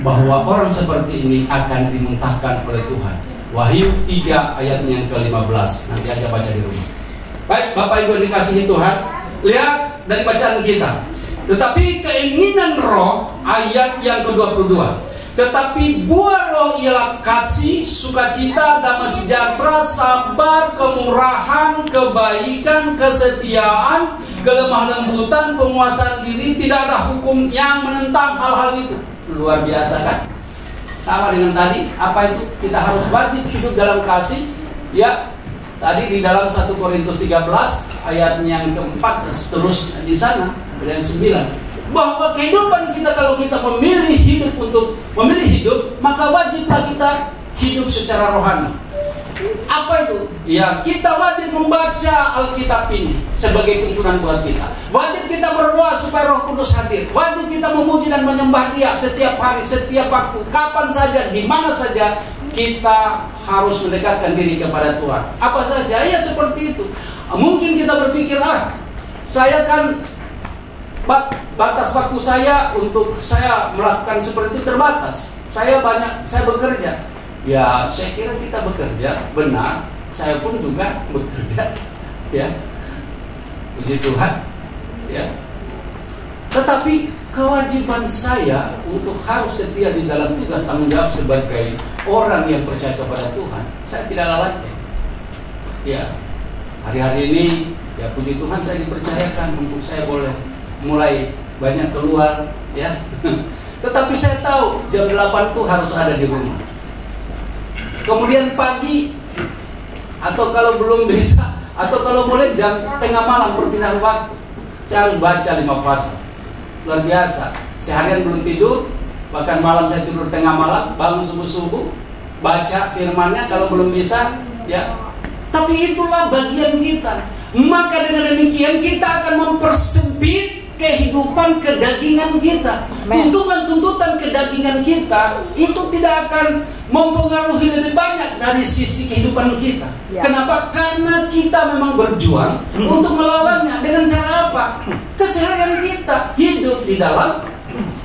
bahwa orang seperti ini akan dimuntahkan oleh Tuhan. Wahyu 3 ayatnya yang ke-15. Nanti aja baca di rumah. Baik, Bapak Ibu yang dikasihi Tuhan, lihat dari bacaan kita. Tetapi keinginan roh, ayat yang ke-22. Tetapi buah roh ialah kasih, sukacita, damai sejahtera, sabar, kemurahan, kebaikan, kesetiaan, kelemah lembutan, penguasaan diri. Tidak ada hukum yang menentang hal-hal itu. Luar biasa kan? Sama dengan tadi, apa itu? Kita harus wajib hidup dalam kasih. Ya, tadi di dalam 1 Korintus 13 ayatnya yang keempat, terus di sana dan 9. Bahwa kehidupan kita, kalau kita memilih hidup untuk memilih hidup, maka wajiblah kita hidup secara rohani. Apa itu? Ya, kita wajib membaca Alkitab ini sebagai tuntunan buat kita. Wajib kita berdoa supaya Roh Kudus hadir. Wajib kita memuji dan menyembah Dia setiap hari, setiap waktu, kapan saja, di mana saja. Kita harus mendekatkan diri kepada Tuhan. Apa saja, ya seperti itu. Mungkin kita berpikir, saya kan batas waktu saya untuk saya melakukan seperti itu terbatas. Saya bekerja. Ya, saya kira kita bekerja benar. Saya pun juga bekerja. Ya, puji Tuhan. Ya. Tetapi kewajiban saya untuk harus setia di dalam tugas tanggung jawab sebagai orang yang percaya kepada Tuhan, saya tidak lalaikan. Ya, hari-hari ini, ya puji Tuhan, saya dipercayakan untuk saya boleh mulai banyak keluar, ya. Tetapi saya tahu jam 8 itu harus ada di rumah. Kemudian pagi, atau kalau belum bisa, atau kalau boleh jam tengah malam perpindahan waktu, saya harus baca 5 pasal. Luar biasa. Seharian belum tidur, bahkan malam saya tidur tengah malam, bangun subuh-subuh, baca firman-Nya kalau belum bisa, ya. Tapi itulah bagian kita. Maka dengan demikian kita akan mempersempit kehidupan kedagingan kita. Tuntutan-tuntutan kedagingan kita itu tidak akan mempengaruhi lebih banyak dari sisi kehidupan kita. Ya. Kenapa? Karena kita memang berjuang untuk melawannya. Dengan cara apa? Keseharian kita hidup di dalam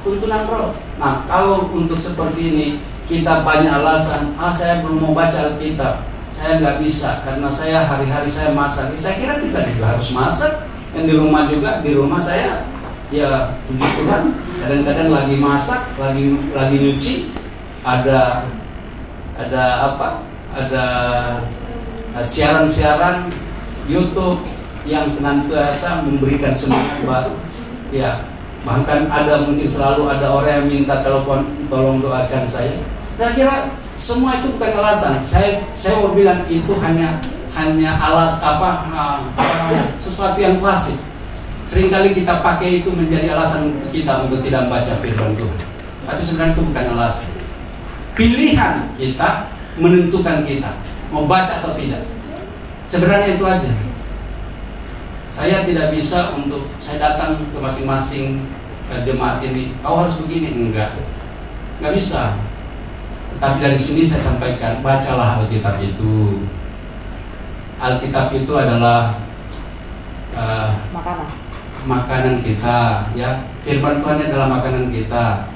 tuntunan roh. Nah, kalau untuk seperti ini kita banyak alasan, saya belum mau baca Alkitab, saya nggak bisa karena saya hari-hari saya masak. Saya kira kita juga harus masak. Yang di rumah juga, di rumah saya ya puji Tuhan, kadang-kadang lagi masak, lagi nyuci, ada siaran-siaran YouTube yang senantiasa memberikan semangat baru. Ya, bahkan mungkin selalu ada orang yang minta telepon, tolong doakan saya. Saya kira semua itu bukan alasan. Saya mau bilang itu hanya sesuatu yang klasik. Seringkali kita pakai itu menjadi alasan untuk kita untuk tidak membaca firman Tuhan. Tapi sebenarnya itu bukan alasan. Pilihan kita menentukan kita mau baca atau tidak. Sebenarnya itu aja. Saya tidak bisa untuk saya datang ke masing-masing jemaat ini, kau harus begini, enggak bisa. Tetapi dari sini saya sampaikan, bacalah Alkitab itu. Alkitab itu adalah makanan kita, ya. Firman Tuhan adalah makanan kita.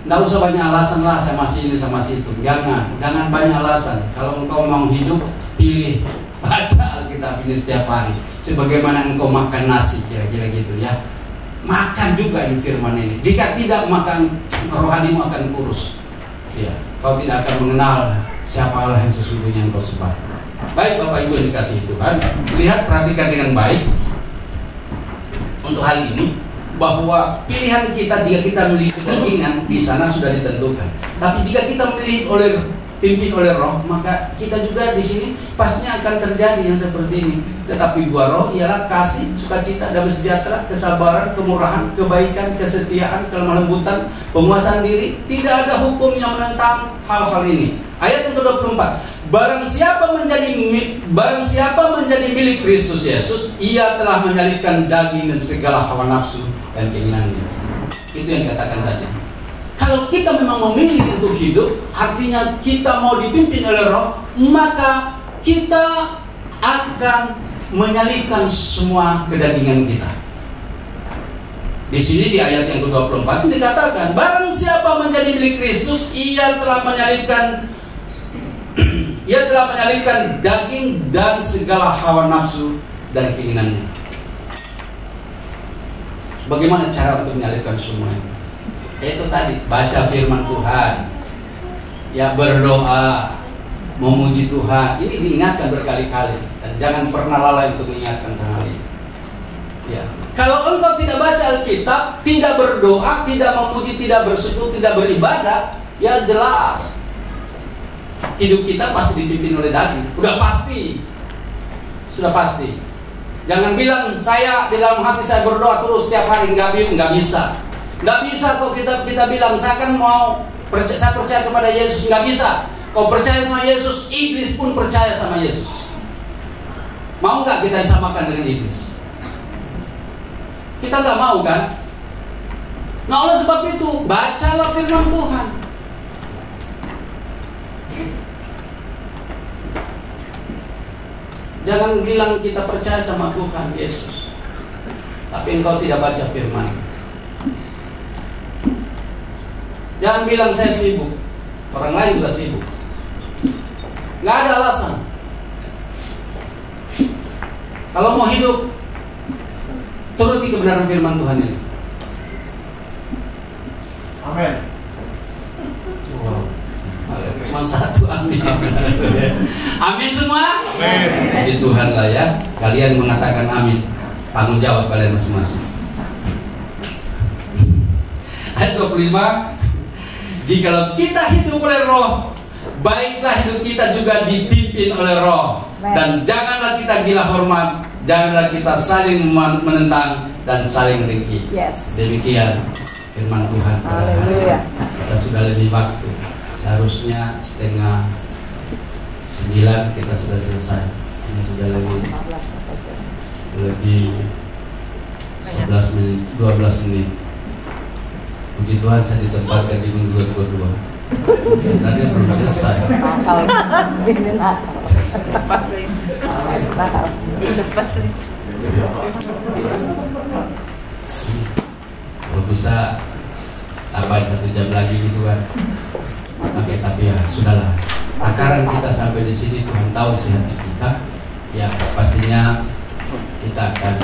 Nggak usah banyak alasan lah, saya masih ini, saya masih itu. Jangan banyak alasan. Kalau engkau mau hidup, pilih baca Alkitab ini setiap hari. Sebagaimana engkau makan nasi, kira-kira gitu, ya. Makan juga di firman ini. Jika tidak, makan rohanimu akan kurus. Ya, kau tidak akan mengenal siapa Allah yang sesungguhnya engkau sembah. Baik Bapak Ibu yang dikasihi Tuhan, lihat, perhatikan dengan baik untuk hal ini, bahwa pilihan kita jika kita memilih kedagingan di sana sudah ditentukan. Tapi jika kita pimpin oleh Roh, maka kita juga di sini pastinya akan terjadi yang seperti ini. Tetapi buah Roh ialah kasih, sukacita, damai sejahtera, kesabaran, kemurahan, kebaikan, kesetiaan, kelemah lembutan, penguasaan diri. Tidak ada hukum yang menentang hal-hal ini. Ayat yang ke-24. Barang siapa menjadi milik Kristus Yesus, ia telah menyalibkan daging dan segala hawa nafsu dan keinginannya. Itu yang dikatakan tadi. Kalau kita memang memilih untuk hidup, artinya kita mau dipimpin oleh Roh, maka kita akan menyalibkan semua kedagingan kita. Di sini di ayat yang ke-24 dikatakan, barang siapa menjadi milik Kristus, ia telah menyalibkan daging dan segala hawa nafsu dan keinginannya. Bagaimana cara untuk menyalibkan semua itu? Itu tadi, baca firman Tuhan, ya, berdoa, memuji Tuhan. Ini diingatkan berkali-kali, dan jangan pernah lalai untuk mengingatkan hal ini. Ya. Kalau engkau tidak baca Alkitab, tidak berdoa, tidak memuji, tidak bersyukur, tidak beribadah, ya jelas hidup kita pasti dipimpin oleh daging. Sudah pasti. Jangan bilang saya di dalam hati saya berdoa terus setiap hari, nggak bisa. Nggak bisa kok kita bilang saya kan saya percaya kepada Yesus, nggak bisa. Kau percaya sama Yesus, iblis pun percaya sama Yesus. Mau nggak kita disamakan dengan iblis? Kita nggak mau kan? Nah, oleh sebab itu bacalah firman Tuhan. Jangan bilang kita percaya sama Tuhan Yesus, tapi engkau tidak baca firman. Jangan bilang saya sibuk, orang lain juga sibuk. Nggak ada alasan. Kalau mau hidup, turuti kebenaran firman Tuhan ini. Amin. Wow. Cuma satu, amin. Amin semua. Amin. Puji Tuhan lah ya. Kalian mengatakan amin, tanggung jawab kalian masing-masing. Ayat 25. Jikalau kita hidup oleh Roh, baiklah hidup kita juga dipimpin oleh Roh. Dan janganlah kita gila hormat, janganlah kita saling menentang dan saling dengki. Yes. Demikian firman Tuhan pada hari ini. Kita sudah lebih waktu. Seharusnya 8:30 kita sudah selesai. Ini sudah lebih 11 menit, 12 menit. Puji Tuhan, saya ditempatkan di minggu kedua. Sebenarnya belum selesai. Kalau bisa tambahin 1 jam lagi gitu kan. Oke, tapi ya sudahlah. Takaran kita sampai di sini, Tuhan tahu isi hati kita. Ya pastinya kita akan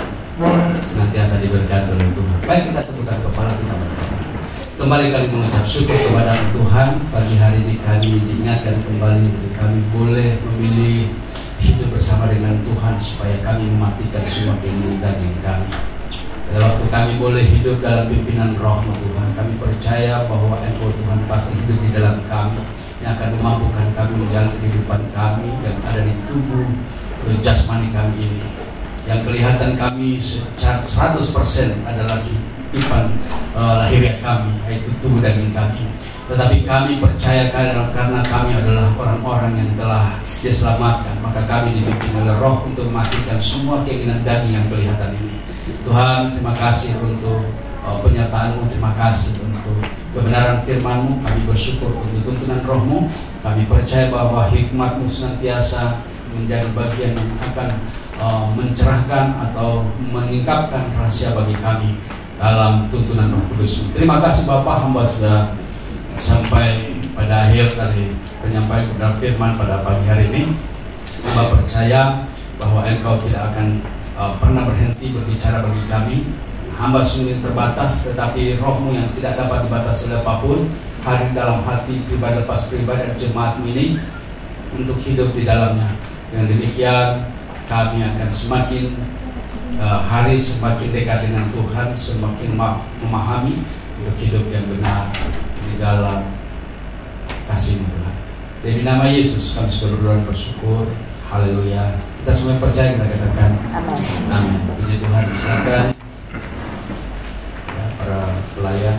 senantiasa diberkati oleh Tuhan. Baik, kita tepukkan kepala, kita berdoa. Kembali kami mengucap syukur kepada Tuhan. Pagi hari ini kami diingatkan kembali untuk kami boleh memilih hidup bersama dengan Tuhan, supaya kami mematikan semua keinginan daging kami. Pada waktu kami boleh hidup dalam pimpinan Roh Tuhan, kami percaya bahwa Engkau Tuhan pasti hidup di dalam kami, yang akan memampukan kami menjalani kehidupan kami yang ada di tubuh jasmani kami ini. Yang kelihatan kami secara 100% adalah kehidupan lahiriah kami, yaitu tubuh daging kami. Tetapi kami percaya karena kami adalah orang-orang yang telah diselamatkan, maka kami dipimpin oleh Roh untuk mematikan semua keinginan daging yang kelihatan ini. Tuhan, terima kasih untuk penyertaan-Mu, terima kasih untuk kebenaran firman-Mu. Kami bersyukur untuk tuntunan Roh-Mu. Kami percaya bahwa hikmat-Mu senantiasa menjadi bagian yang akan mencerahkan atau mengungkapkan rahasia bagi kami dalam tuntunan Roh Kudus. Terima kasih Bapak, hamba sudah sampai pada akhir dari penyampaian kebenaran firman pada pagi hari ini. Hamba percaya bahwa Engkau tidak akan pernah berhenti berbicara bagi kami. Hamba sungguh terbatas, tetapi Roh-Mu yang tidak dapat dibatasi oleh apapun hadir dalam hati pribadi lepas pribadi dan jemaat-Mu ini untuk hidup di dalamnya. Dengan demikian kami akan semakin hari semakin dekat dengan Tuhan, semakin memahami untuk hidup yang benar di dalam kasih-Mu Tuhan. Demi nama Yesus kami sudah berdoa dan bersyukur. Haleluya. Kita semua percaya, kita katakan amin. Puji Tuhan. Silakan ya, para pelayan.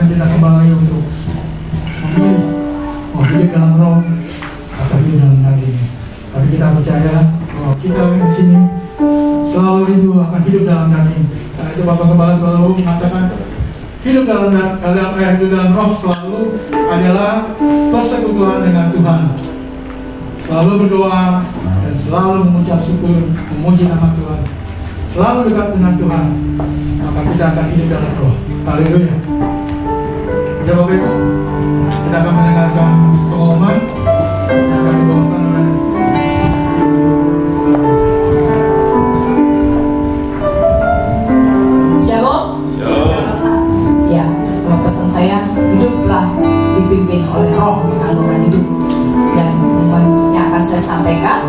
mengajarkan kita kembali untuk memilih mau hidup dalam roh atau hidup dalam daging. Tapi kita percaya bahwa kita di sini selalu rindu akan hidup dalam daging. Karena itu Bapak Gembala selalu mengatakan hidup dalam roh selalu adalah persekutuan dengan Tuhan. Selalu berdoa dan selalu mengucap syukur, memuji nama Tuhan. Selalu dekat dengan Tuhan, maka kita akan hidup dalam roh. Haleluya. Ya Bapak Ibu, kita akan mendengarkan pengumuman yang akan dibawakan oleh Shalom. Ya, kalau pesan saya, hiduplah dipimpin oleh roh yang akan hidup. Dan yang akan saya sampaikan,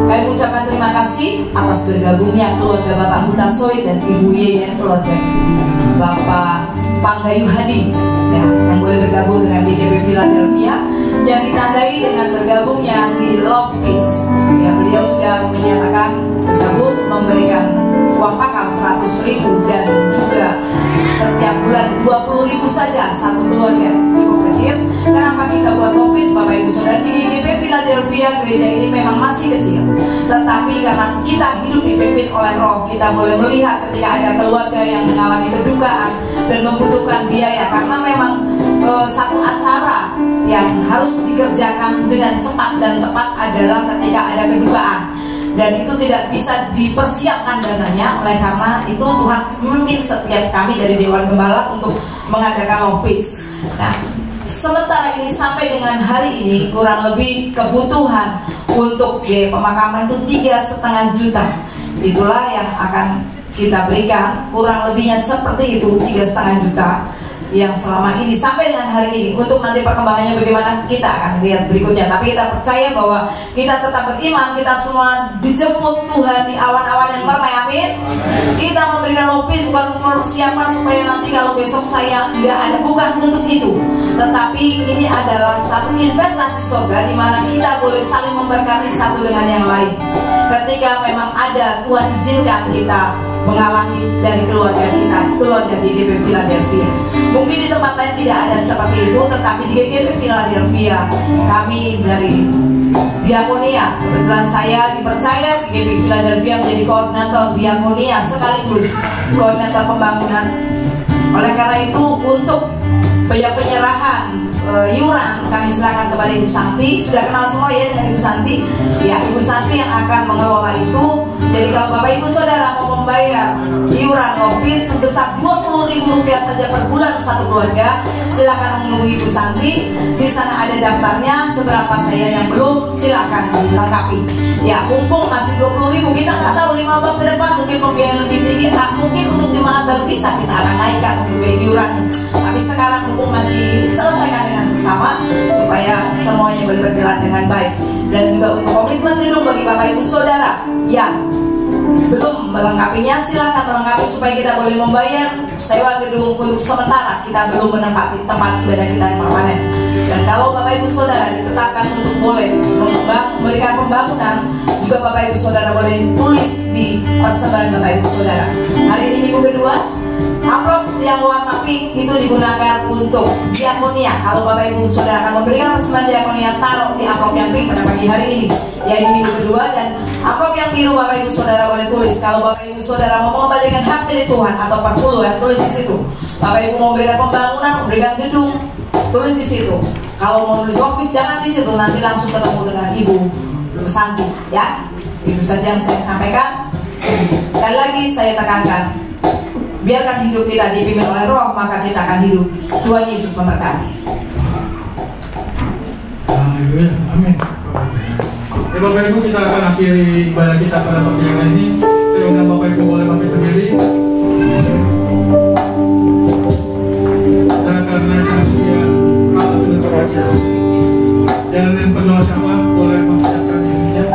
kami mengucapkan terima kasih atas bergabungnya keluarga Bapak Huta Soid dan Ibu Yeyen, keluarga Bapak Panggayu Hadi ya, yang boleh bergabung dengan GKP Philadelphia, yang ditandai dengan bergabungnya di Love Peace ya. Beliau sudah menyatakan bergabung, memberikan uang pakar 100.000 dan juga setiap bulan 20.000 saja satu keluarga, cukup kecil. Kenapa kita buat Love Peace, Bapak Ibu Saudara? Di GKP Philadelphia gereja ini memang masih kecil, tetapi karena kita hidup dipimpin oleh roh, kita boleh melihat ketika ada keluarga yang mengalami kedukaan dan membutuhkan biaya, karena memang satu acara yang harus dikerjakan dengan cepat dan tepat adalah ketika ada kedukaan, dan itu tidak bisa dipersiapkan dananya. Oleh karena itu Tuhan memimpin setiap kami dari Dewan Gembala untuk mengadakan Love Peace. Nah, sementara ini sampai dengan hari ini kurang lebih kebutuhan untuk biaya pemakaman itu 3,5 juta. Itulah yang akan kita berikan, kurang lebihnya seperti itu, 3,5 juta yang selama ini sampai dengan hari ini. Untuk nanti perkembangannya bagaimana kita akan lihat berikutnya, tapi kita percaya bahwa kita tetap beriman, kita semua dijemput Tuhan di awan-awan yang permai. Amin. Kita memberikan Love Peace bukan untuk mempersiapkan supaya nanti kalau besok saya nggak ada, bukan untuk itu, tetapi ini adalah satu investasi surga di mana kita boleh saling memberkati satu dengan yang lain. Ketika memang ada, Tuhan izinkan kita mengalami dari keluarga kita, keluarga di GKP Philadelphia. Mungkin di tempat lain tidak ada seperti itu, tetapi di GKP Philadelphia kami dari Diakonia, kebetulan saya dipercaya di GKP Philadelphia menjadi koordinator Diakonia sekaligus koordinator pembangunan. Oleh karena itu untuk penyerahan iuran kami serahkan kepada Ibu Santi. Sudah kenal semua ya dengan Ibu Santi. Ya, Ibu Santi yang akan mengelola itu. Jadi kalau Bapak Ibu Saudara mau membayar iuran Love Peace sebesar Rp20.000 saja per bulan satu keluarga, silakan menghubungi Ibu Santi. Di sana ada daftarnya. Seberapa saya yang belum, silakan dilengkapi. Ya, mumpung masih 20.000, kita nggak tahu 5 tahun ke depan mungkin pembiayaan lebih tinggi. Mungkin untuk jemaat baru bisa kita akan naikkan untuk biaya iuran. Tapi sekarang mumpung masih selesaikan dengan sesama supaya semuanya boleh berjalan dengan baik. Dan juga untuk komitmen gedung bagi Bapak Ibu Saudara yang belum melengkapinya, silakan melengkapi supaya kita boleh membayar sewa gedung untuk sementara. Kita belum menempati tempat ibadah kita yang permanen. Dan kalau Bapak Ibu Saudara ditetapkan untuk boleh memberikan pembangunan, juga Bapak Ibu Saudara boleh tulis di persembahan Bapak Ibu Saudara. Hari ini minggu kedua, amplop yang warna pink itu digunakan untuk Diakonia. Kalau Bapak Ibu Saudara akan memberikan persembahan Diakonia, taruh di amplop yang pink pada pagi hari ini, ya ini minggu kedua. Dan amplop yang biru Bapak Ibu Saudara boleh tulis. Kalau Bapak Ibu Saudara mau mengembalikan hak milik Tuhan atau perpuluhan, tulis di situ. Bapak Ibu mau memberikan pembangunan, memberikan gedung, tulis di situ. Kalau mau nulis Love Peace, jangan di situ, nanti langsung ketemu dengan Ibu Santi. Ya, itu saja yang saya sampaikan. Sekali lagi saya tekankan, biarkan hidup kita dipimpin oleh roh, maka kita akan hidup. Tuhan Yesus memberkati. Haleluya, amin. Bapak Ibu, kita akan akhiri ibadah kita pada pagi hari ini. Saya undang Bapak Ibu boleh bangkit berdiri. Dan karena kemudian Allah sudah bekerja, dan pendoa sama boleh mempersiapkan dirinya.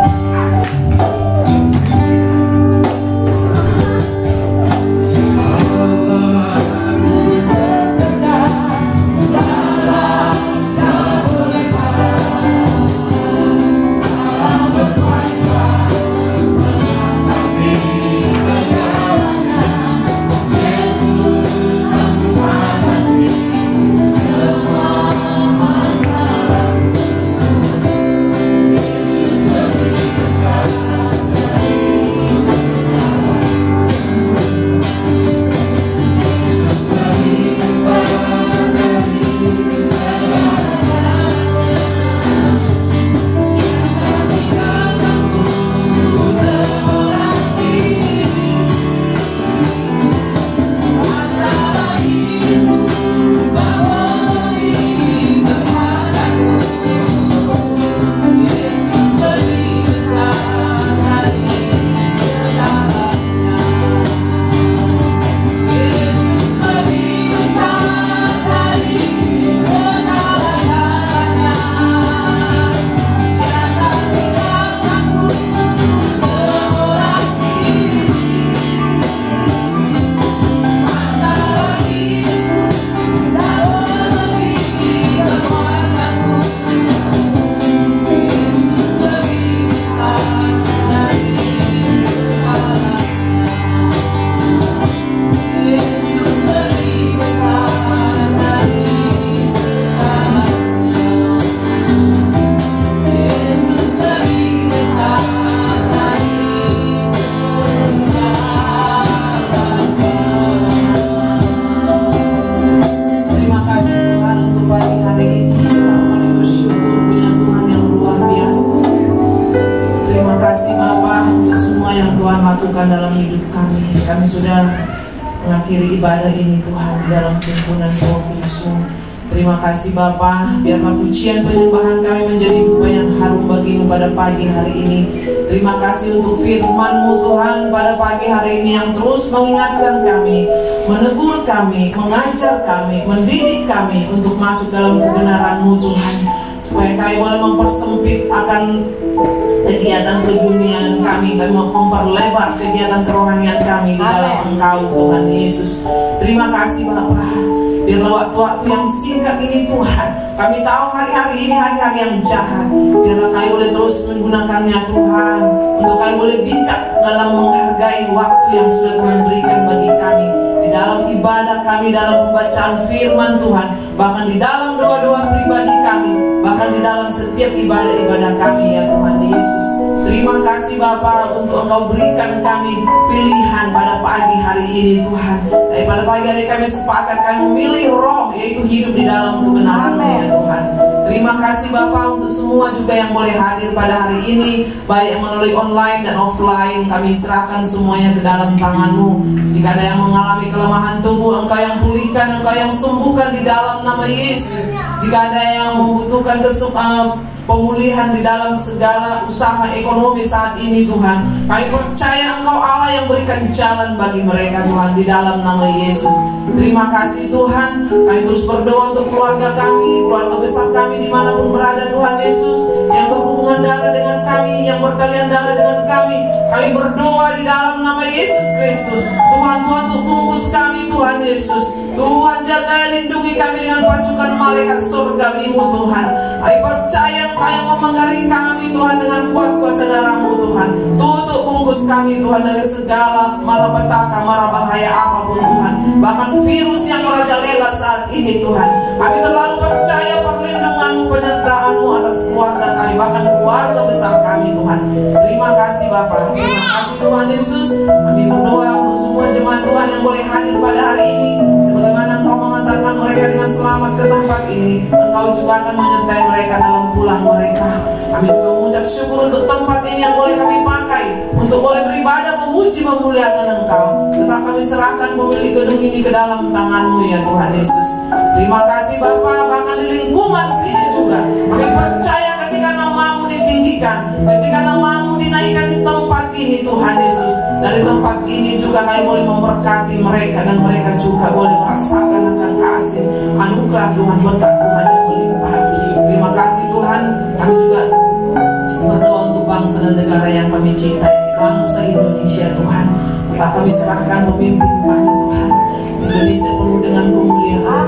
lakukan dalam hidup kami. Kami sudah mengakhiri ibadah ini Tuhan dalam tuntunan Roh Kudus-Mu. Terima kasih Bapa, biarlah pujian penyembahan kami menjadi dupa yang harum bagi-Mu pada pagi hari ini. Terima kasih untuk firman-Mu Tuhan pada pagi hari ini yang terus mengingatkan kami, menegur kami, mengajar kami, mendidik kami untuk masuk dalam kebenaran-Mu Tuhan, supaya kami boleh mempersempit akan kegiatan keduniaan kami dan memperlebar kegiatan kerohanian kami di dalam Engkau Tuhan Yesus. Terima kasih Bapa. Biarlah waktu-waktu yang singkat ini Tuhan, kami tahu hari-hari ini hari-hari yang jahat. Biarlah kami boleh terus menggunakannya Tuhan, untuk kami boleh bijak dalam menghargai waktu yang sudah Tuhan berikan bagi kami, di dalam ibadah kami, dalam pembacaan firman Tuhan, bahkan di dalam doa-doa pribadi kami, bahkan di dalam setiap ibadah-ibadah kami ya Tuhan Yesus. Terima kasih Bapa untuk Engkau berikan kami pilihan pada pagi hari ini Tuhan. Dan pada pagi hari kami sepakat kami memilih roh, yaitu hidup di dalam kebenaran-Mu ya Tuhan. Terima kasih Bapa untuk semua juga yang boleh hadir pada hari ini, baik yang melalui online dan offline. Kami serahkan semuanya ke dalam tangan-Mu. Jika ada yang mengalami kelemahan tubuh, Engkau yang pulihkan, Engkau yang sembuhkan di dalam nama Yesus. Jika ada yang membutuhkan pemulihan di dalam segala usaha ekonomi saat ini Tuhan, kami percaya Engkau Allah yang berikan jalan bagi mereka Tuhan, di dalam nama Yesus. Terima kasih Tuhan. Kami terus berdoa untuk keluarga kami, keluarga besar kami dimanapun berada Tuhan Yesus, yang berhubungan darah dengan kami, yang bertalian darah dengan kami. Kami berdoa di dalam nama Yesus Kristus. Tuhan untuk bungkus kami Tuhan Yesus. Tuhan jaga lindungi kami dengan pasukan malaikat surga-Mu Tuhan. Kami percaya Engkau yang memenggari kami Tuhan dengan kuat kuasa darah-Mu Tuhan. Tutup bungkus kami Tuhan dari segala malapetaka, mara bahaya apapun Tuhan, bahkan virus yang merajalela saat ini Tuhan. Kami terlalu percaya perlindungan-Mu, penyertaan-Mu atas keluarga kami, bahkan keluarga besar kami Tuhan. Terima kasih Bapa. Terima kasih Tuhan Yesus. Kami berdoa untuk semua jemaat Tuhan yang boleh hadir pada hari ini. Sebagaimana Engkau mengantarkan mereka dengan selamat ke tempat ini, Engkau juga akan menyertai mereka dalam pulang mereka. Kami juga mengucap syukur untuk tempat ini yang boleh kami pakai untuk boleh beribadah, memuji, memuliakan Engkau. Tetap kami serahkan pemilik gedung ini ke dalam tangan-Mu ya Tuhan Yesus. Terima kasih Bapa. Bahkan di lingkungan sini juga kami percaya ketika nama-Mu ditinggikan, ketika nama-Mu dinaikkan di tempat ini Tuhan Yesus, dari tempat ini juga kami boleh memberkati mereka, dan mereka juga boleh merasakan akan kasih anugerah Tuhan, berkat Tuhan yang melimpah. Terima kasih Tuhan. Kami juga berdoa untuk bangsa dan negara yang kami cintai, bangsa Indonesia Tuhan. Tetap kami serahkan pemimpin kami Tuhan. Indonesia penuh dengan kemuliaan,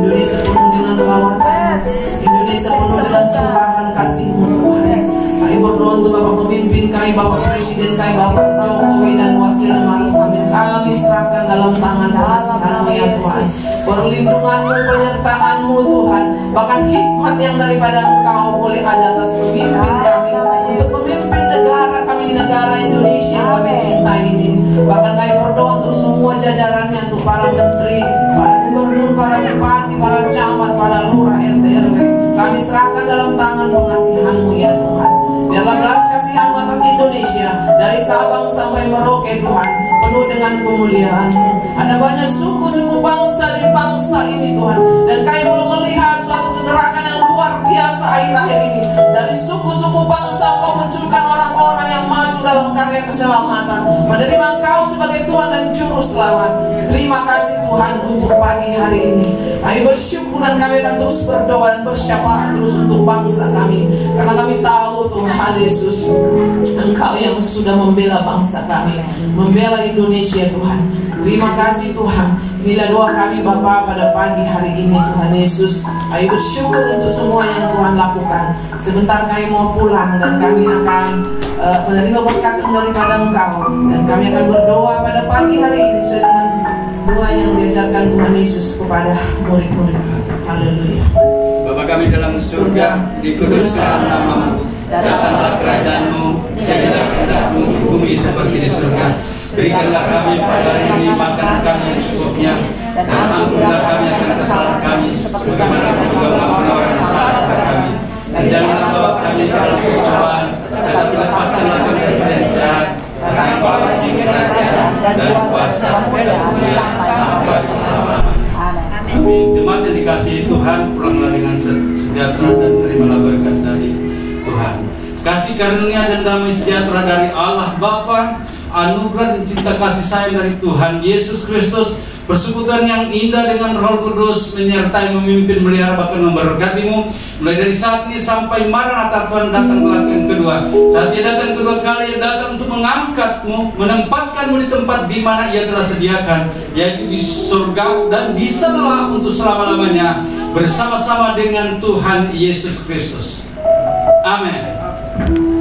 Indonesia penuh dengan lawatan, Indonesia penuh dengan curahan kasih-Mu Tuhan. Kami berdoa untuk Bapak pemimpin kami, Bapak Presiden kami, Bapak Jokowi dan Wakilnya Maruf Amin. Kami serahkan dalam tangan pengasihan-Mu ya Tuhan. Perlindungan-Mu, penyertaan-Mu Tuhan, bahkan hikmat yang daripada Engkau boleh ada atas pemimpin kami, untuk pemimpin negara kami, negara Indonesia yang kami cintai ini. Bahkan kami berdoa untuk semua jajarannya, untuk para menteri, para gubernur, para bupati, para camat, para lurah, RT, RW. Kami serahkan dalam tangan pengasihan-Mu ya Tuhan. Biarlah belas kasihan-Mu atas Indonesia, dari Sabang sampai Merauke Tuhan, penuh dengan kemuliaan-Mu. Ada banyak suku-suku bangsa di bangsa ini Tuhan, dan kami belum melihat suatu kegerakan yang luar biasa akhir-akhir ini. Dari suku-suku bangsa Kau munculkan orang-orang yang masuk dalam karya keselamatan, menerima Engkau sebagai Tuhan dan Juru Selamat. Terima kasih Tuhan untuk pagi hari ini. Kami bersyukur dan kami akan terus berdoa dan bersyafaat terus untuk bangsa kami, karena kami tahu Tuhan Yesus, Engkau yang sudah membela bangsa kami, membela Indonesia Tuhan. Terima kasih Tuhan. Inilah doa kami Bapa pada pagi hari ini Tuhan Yesus. Kami bersyukur untuk semua yang Tuhan lakukan. Sebentar kami mau pulang, dan kami akan menerima berkat daripada Engkau, dan kami akan berdoa pada pagi hari ini sesuai dengan doa yang diajarkan Tuhan Yesus kepada murid-murid. Haleluya. Bapa kami dalam surga, dikuduskan nama-Mu, datanglah kerajaan-Mu, jadilah kehendak-Mu di bumi seperti di surga. Berikanlah kami pada hari ini makanan kami yang secukupnya, dan ampunlah kami akan kesalahan kami, sebagaimana Kami juga mengampuni orang yang salah kepada kami. Dan janganlah bawa kami ke dalam pencobaan, tetapi lepaskanlah kami daripada yang jahat, karena Engkau dan kuasa sampai selama-lamanya. Amin. Jemaat yang dikasihi Tuhan, pulanglah dengan sejahtera dan terimalah berkat dari Tuhan. Kasih karunia dan damai sejahtera dari Allah Bapa, anugerah dan cinta kasih sayang dari Tuhan Yesus Kristus, persekutuan yang indah dengan Roh Kudus menyertai, memimpin, melihara, bahkan memberkatimu mulai dari saat ini sampai Maranatha Tuhan datang lagi yang kedua. Saat Dia datang kedua kali, Dia datang untuk mengangkatmu, menempatkanmu di tempat di mana Ia telah sediakan, yaitu di surga, dan di sanalah untuk selama-lamanya bersama-sama dengan Tuhan Yesus Kristus. Amin.